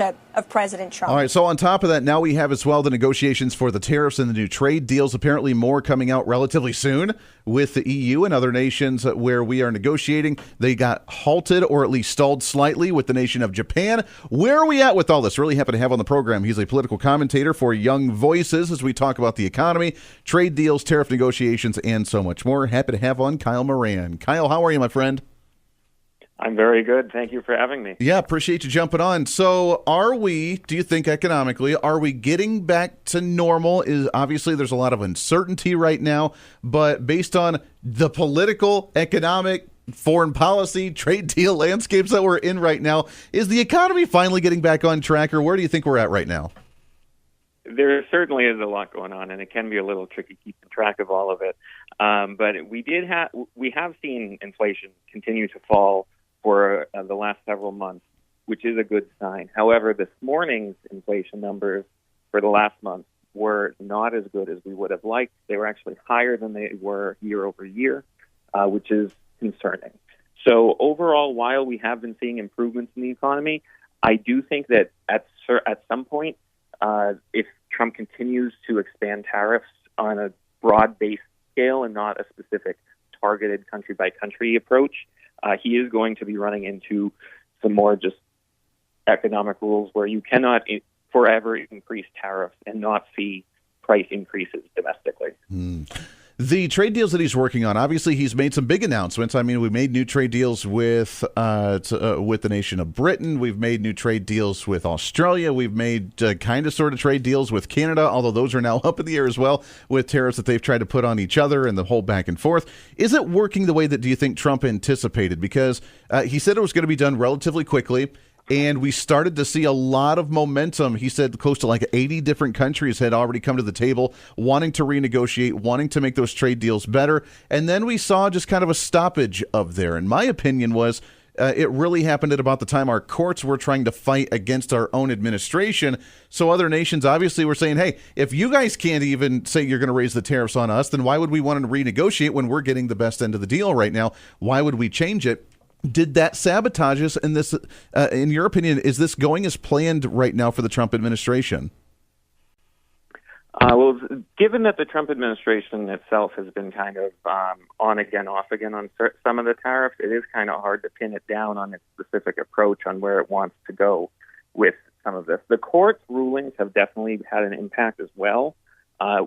of President Trump. All right, so on top of that, now we have as well the negotiations for the tariffs and the new trade deals. Apparently more coming out relatively soon with the EU and other nations where we are negotiating. They got halted or at least stalled slightly with the nation of Japan. Where are we at with all this? Really happy to have on the program. He's a political commentator for Young Voices as we talk about the economy, trade deals, tariff negotiations, and so much more. Happy to have on Kyle Moran. Kyle, how are you, my friend? I'm very good. Thank you for having me. Yeah, appreciate you jumping on. So do you think economically, are we getting back to normal? Obviously, there's a lot of uncertainty right now, but based on the political, economic, foreign policy, trade deal landscapes that we're in right now, is the economy finally getting back on track, or where do you think we're at right now? There certainly is a lot going on, and it can be a little tricky keeping track of all of it. But we have seen inflation continue to fall for the last several months, which is a good sign. However, this morning's inflation numbers for the last month were not as good as we would have liked. They were actually higher than they were year over year, which is concerning. So overall, while we have been seeing improvements in the economy, I do think that at some point, if Trump continues to expand tariffs on a broad-based scale and not a specific targeted country-by-country approach, he is going to be running into some more just economic rules where you cannot forever increase tariffs and not see price increases domestically. The trade deals that he's working on, obviously he's made some big announcements. I mean, we made new trade deals with the nation of Britain. We've made new trade deals with Australia. We've made sort of trade deals with Canada, although those are now up in the air as well with tariffs that they've tried to put on each other and the whole back and forth. Is it working the way that do you think Trump anticipated? Because he said it was going to be done relatively quickly. And we started to see a lot of momentum. He said close to like 80 different countries had already come to the table wanting to renegotiate, wanting to make those trade deals better. And then we saw just kind of a stoppage of there. And my opinion was it really happened at about the time our courts were trying to fight against our own administration. So other nations obviously were saying, hey, if you guys can't even say you're going to raise the tariffs on us, then why would we want to renegotiate when we're getting the best end of the deal right now? Why would we change it? Did that sabotage us? And this, in your opinion, is this going as planned right now for the Trump administration? Well, given that the Trump administration itself has been kind of on again, off again on some of the tariffs, it is kind of hard to pin it down on its specific approach on where it wants to go with some of this. The court's rulings have definitely had an impact as well. A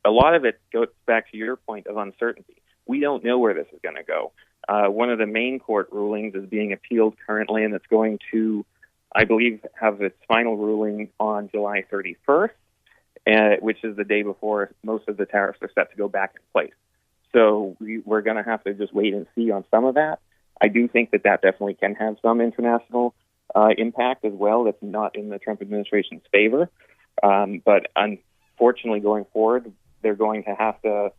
lot of it goes back to your point of uncertainty. We don't know where this is going to go. One of the main court rulings is being appealed currently, and it's going to, I believe, have its final ruling on July 31st, which is the day before most of the tariffs are set to go back in place. So we're going to have to just wait and see on some of that. I do think that definitely can have some international impact as well that's not in the Trump administration's favor. But unfortunately, going forward, they're going to have to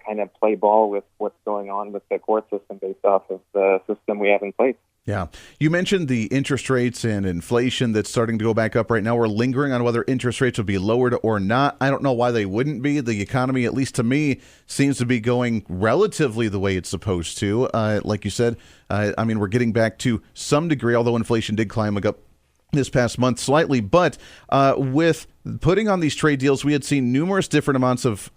kind of play ball with what's going on with the court system based off of the system we have in place. Yeah. You mentioned the interest rates and inflation that's starting to go back up right now. We're lingering on whether interest rates will be lowered or not. I don't know why they wouldn't be. The economy, at least to me, seems to be going relatively the way it's supposed to. Like you said, I mean, we're getting back to some degree, although inflation did climb up this past month slightly. But with putting on these trade deals, we had seen numerous different amounts of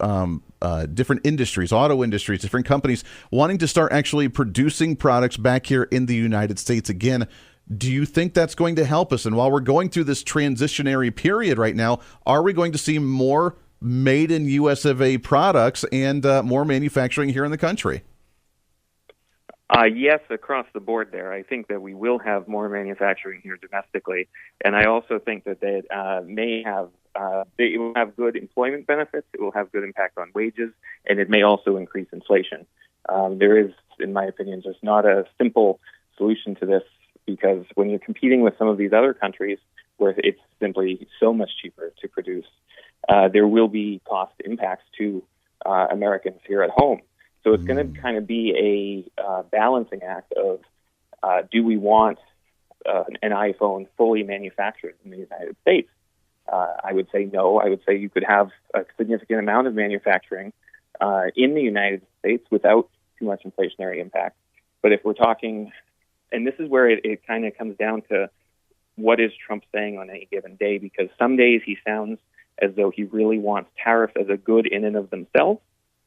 different industries, auto industries, different companies wanting to start actually producing products back here in the United States again. Do you think that's going to help us? And while we're going through this transitionary period right now, are we going to see more made in US of A products and more manufacturing here in the country? Yes, across the board there. I think that we will have more manufacturing here domestically, and I also think that they it will have good employment benefits, it will have good impact on wages, and it may also increase inflation. There is, in my opinion, just not a simple solution to this, because when you're competing with some of these other countries where it's simply so much cheaper to produce, there will be cost impacts to Americans here at home. So it's going to kind of be a balancing act of do we want an iPhone fully manufactured in the United States? I would say no. I would say you could have a significant amount of manufacturing in the United States without too much inflationary impact. But if we're talking, and this is where it kind of comes down to what is Trump saying on any given day, because some days he sounds as though he really wants tariffs as a good in and of themselves.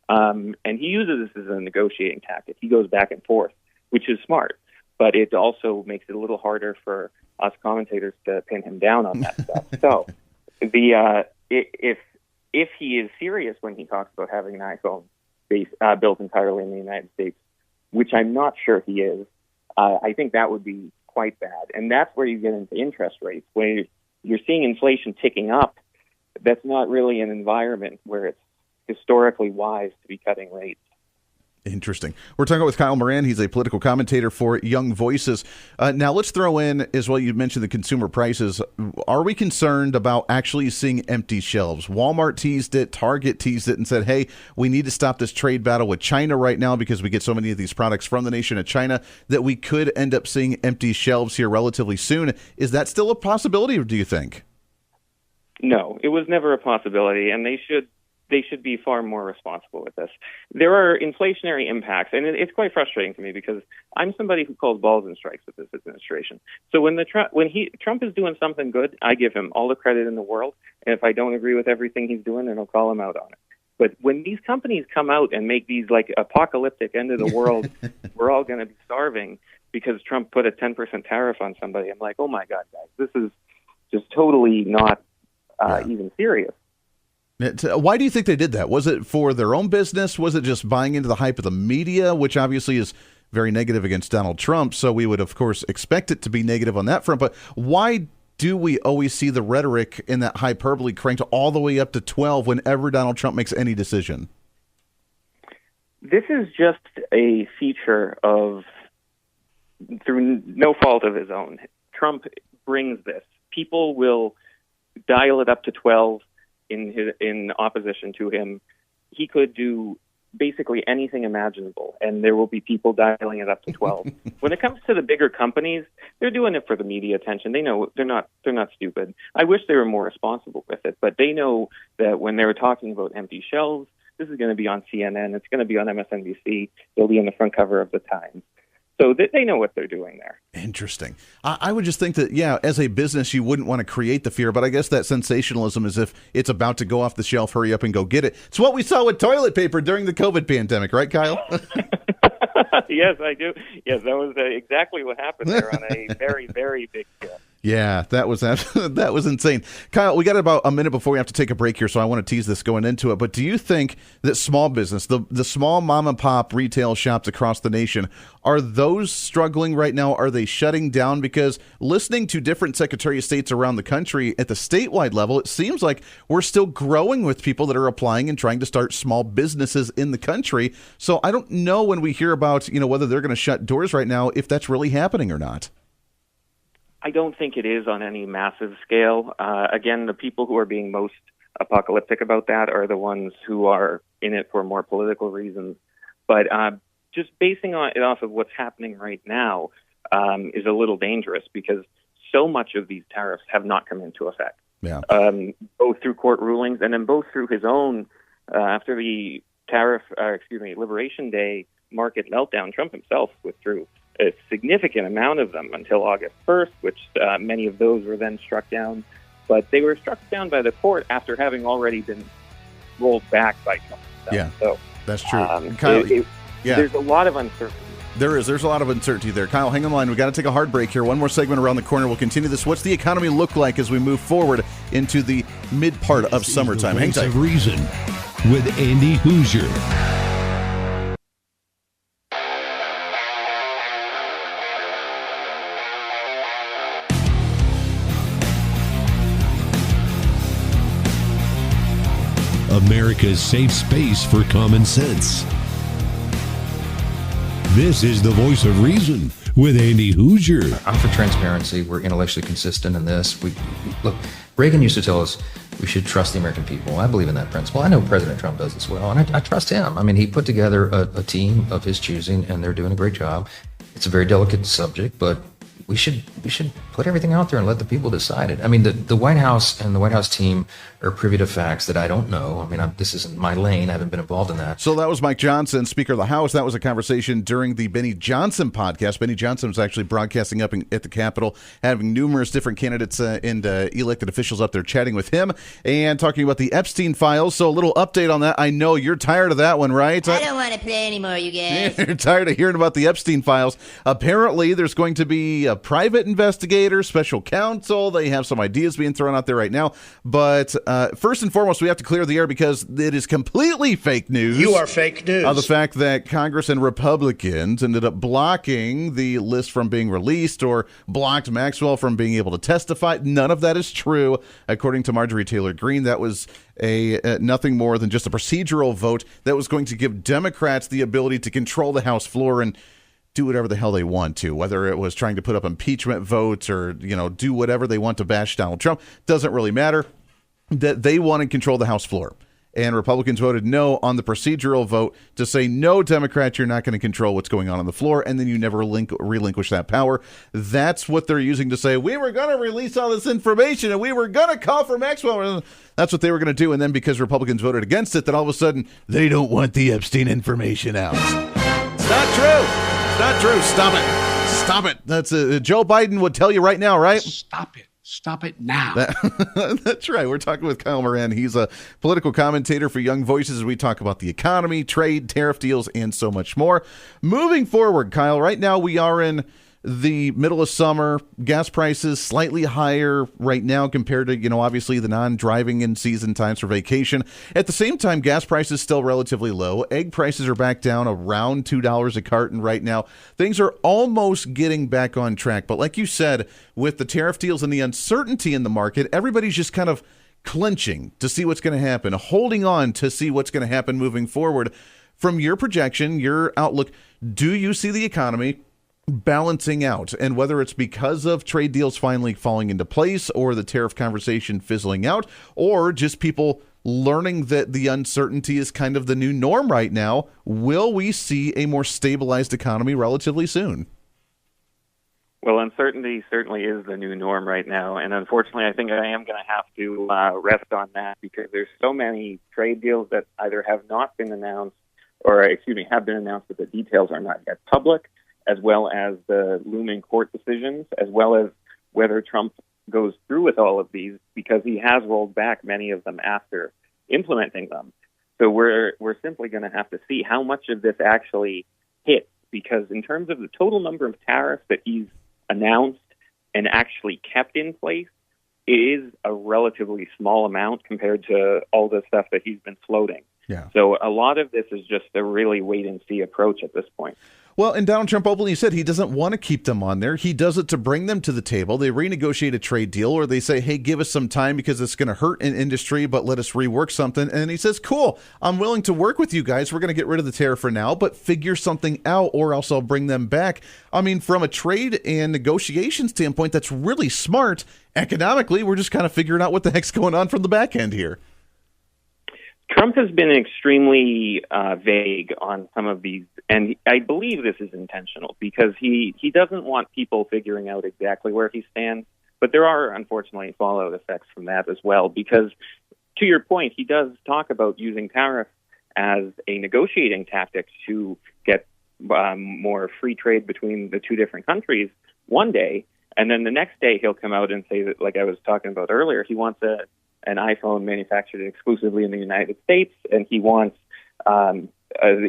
And he uses this as a negotiating tactic. He goes back and forth, which is smart, but it also makes it a little harder for us commentators to pin him down on that stuff. So if he is serious when he talks about having an iPhone built entirely in the United States, which I'm not sure he is, I think that would be quite bad. And that's where you get into interest rates. When you're seeing inflation ticking up, that's not really an environment where it's historically wise to be cutting rates. Interesting. We're talking with Kyle Moran. He's a political commentator for Young Voices. Now, let's throw in, as well, you mentioned the consumer prices. Are we concerned about actually seeing empty shelves? Walmart teased it, Target teased it, and said, hey, we need to stop this trade battle with China right now because we get so many of these products from the nation of China that we could end up seeing empty shelves here relatively soon. Is that still a possibility, or do you think? No, it was never a possibility, and they should be far more responsible with this. There are inflationary impacts, and it's quite frustrating to me because I'm somebody who calls balls and strikes with this administration. So when Trump is doing something good, I give him all the credit in the world, and if I don't agree with everything he's doing, then I'll call him out on it. But when these companies come out and make these like apocalyptic end of the world, we're all going to be starving because Trump put a 10% tariff on somebody, I'm like, oh my God, guys, this is just totally not even serious. Why do you think they did that? Was it for their own business? Was it just buying into the hype of the media, which obviously is very negative against Donald Trump? So we would, of course, expect it to be negative on that front. But why do we always see the rhetoric in that hyperbole cranked all the way up to 12 whenever Donald Trump makes any decision? This is just a feature of, through no fault of his own, Trump brings this. People will dial it up to 12 in opposition to him. He could do basically anything imaginable, and there will be people dialing it up to 12. When it comes to the bigger companies, they're doing it for the media attention. They know they're not stupid. I wish they were more responsible with it, but they know that when they were talking about empty shelves, this is going to be on CNN, it's going to be on MSNBC, it'll be on the front cover of the Times. So they know what they're doing there. Interesting. I would just think that, as a business, you wouldn't want to create the fear, but I guess that sensationalism is if it's about to go off the shelf, hurry up and go get it. It's what we saw with toilet paper during the COVID pandemic, right, Kyle? Yes, I do. Yes, that was exactly what happened there on a very, very big scale. Yeah, that was insane. Kyle, we got about a minute before we have to take a break here, so I want to tease this going into it. But do you think that small business, the small mom and pop retail shops across the nation, are those struggling right now? Are they shutting down? Because listening to different Secretary of States around the country at the statewide level, it seems like we're still growing with people that are applying and trying to start small businesses in the country. So I don't know when we hear about, whether they're going to shut doors right now, if that's really happening or not. I don't think it is on any massive scale. Again, the people who are being most apocalyptic about that are the ones who are in it for more political reasons. But just basing it off of what's happening right now is a little dangerous because so much of these tariffs have not come into effect. Yeah. Both through court rulings and then both through his own, after the Liberation Day market meltdown, Trump himself withdrew a significant amount of them until August 1st, which many of those were then struck down. But they were struck down by the court after having already been rolled back by Trump himself. Yeah, so that's true. Kyle, there's a lot of uncertainty. There's a lot of uncertainty there. Kyle, hang on the line. We've got to take a hard break here. One more segment around the corner. We'll continue this. What's the economy look like as we move forward into the mid part of summertime? Hang tight. Reason with Andy Hooser. America's safe space for common sense. This is the voice of reason with Andy Hooser. I'm for transparency. We're intellectually consistent in this. Look, Reagan used to tell us we should trust the American people. I believe in that principle. I know President Trump does as well, and I trust him. I mean, he put together a team of his choosing, and they're doing a great job. It's a very delicate subject, but we should put everything out there and let the people decide it. I mean, the White House and the White House team are privy to facts that I don't know. I mean, this isn't my lane. I haven't been involved in that. So that was Mike Johnson, Speaker of the House. That was a conversation during the Benny Johnson podcast. Benny Johnson was actually broadcasting up at the Capitol, having numerous different candidates and elected officials up there chatting with him and talking about the Epstein files. So a little update on that. I know you're tired of that one, right? I don't want to play anymore, you guys. You're tired of hearing about the Epstein files. Apparently, there's going to be a private investigator, special counsel. They have some ideas being thrown out there right now. But first and foremost, we have to clear the air because it is completely fake news. You are fake news. The fact that Congress and Republicans ended up blocking the list from being released or blocked Maxwell from being able to testify. None of that is true. According to Marjorie Taylor Greene, that was nothing more than just a procedural vote that was going to give Democrats the ability to control the House floor and do whatever the hell they want to, whether it was trying to put up impeachment votes or, do whatever they want to bash Donald Trump. Doesn't really matter. That they want to control the House floor. And Republicans voted no on the procedural vote to say, no, Democrats, you're not going to control what's going on the floor, and then you never relinquish that power. That's what they're using to say, we were going to release all this information, and we were going to call for Maxwell. That's what they were going to do, and then because Republicans voted against it, then all of a sudden, they don't want the Epstein information out. It's not true. It's not true. Stop it. Stop it. That's Joe Biden would tell you right now, right? Stop it. Stop it now. That's right. We're talking with Kyle Moran. He's a political commentator for Young Voices as we talk about the economy, trade, tariff deals, and so much more. Moving forward, Kyle, right now we are in the middle of summer. Gas prices slightly higher right now compared to, obviously the non-driving in season times for vacation. At the same time, gas prices still relatively low. Egg prices are back down around $2 a carton right now. Things are almost getting back on track. But like you said, with the tariff deals and the uncertainty in the market, everybody's just kind of clenching to see what's going to happen, holding on to see what's going to happen moving forward. From your projection, your outlook, do you see the economy balancing out? And whether it's because of trade deals finally falling into place or the tariff conversation fizzling out or just people learning that the uncertainty is kind of the new norm right now, will we see a more stabilized economy relatively soon? Well, uncertainty certainly is the new norm right now. And unfortunately, I think I am going to have to rest on that because there's so many trade deals that either have not been announced or, have been announced, but the details are not yet public, as well as the looming court decisions, as well as whether Trump goes through with all of these, because he has rolled back many of them after implementing them. So we're simply going to have to see how much of this actually hits, because in terms of the total number of tariffs that he's announced and actually kept in place, it is a relatively small amount compared to all the stuff that he's been floating. Yeah. So a lot of this is just a really wait-and-see approach at this point. Well, and Donald Trump openly said he doesn't want to keep them on there. He does it to bring them to the table. They renegotiate a trade deal, or they say, hey, give us some time because it's going to hurt an industry, but let us rework something. And he says, cool, I'm willing to work with you guys. We're going to get rid of the tariff for now, but figure something out, or else I'll bring them back. I mean, from a trade and negotiation standpoint, that's really smart. Economically, we're just kind of figuring out what the heck's going on from the back end here. Trump has been extremely vague on some of these, and I believe this is intentional because he doesn't want people figuring out exactly where he stands. But there are, unfortunately, fallout effects from that as well, because to your point, he does talk about using tariffs as a negotiating tactic to get more free trade between the two different countries one day, and then the next day he'll come out and say that, like I was talking about earlier, he wants an iPhone manufactured exclusively in the United States, and he wants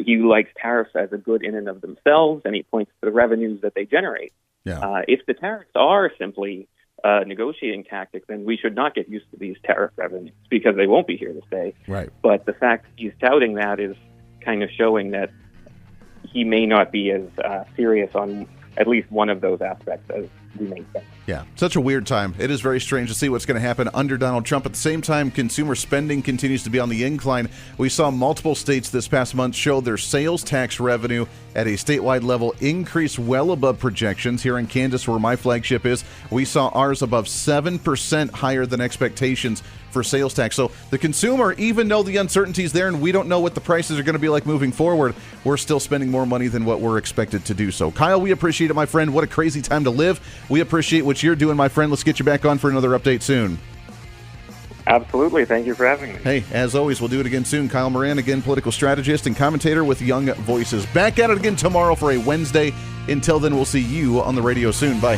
he likes tariffs as a good in and of themselves, and he points to the revenues that they generate. Yeah. If the tariffs are simply a negotiating tactic, then we should not get used to these tariff revenues because they won't be here to stay. Right. But the fact that he's touting that is kind of showing that he may not be as serious on at least one of those aspects as we may think. Yeah, such a weird time. It is very strange to see what's going to happen under Donald Trump. At the same time, consumer spending continues to be on the incline. We saw multiple states this past month show their sales tax revenue at a statewide level increase well above projections. Here in Kansas, where my flagship is, we saw ours above 7% higher than expectations for sales tax. So the consumer, even though the uncertainty is there and we don't know what the prices are going to be like moving forward, we're still spending more money than what we're expected to do. So Kyle, we appreciate it, my friend. What a crazy time to live. We appreciate what you're doing, my friend. Let's get you back on for another update soon. Absolutely. Thank you for having me. Hey, as always, we'll do it again soon. Kyle Moran, again, political strategist and commentator with Young Voices. Back at it again tomorrow for a Wednesday. Until then, we'll see you on the radio soon. Bye.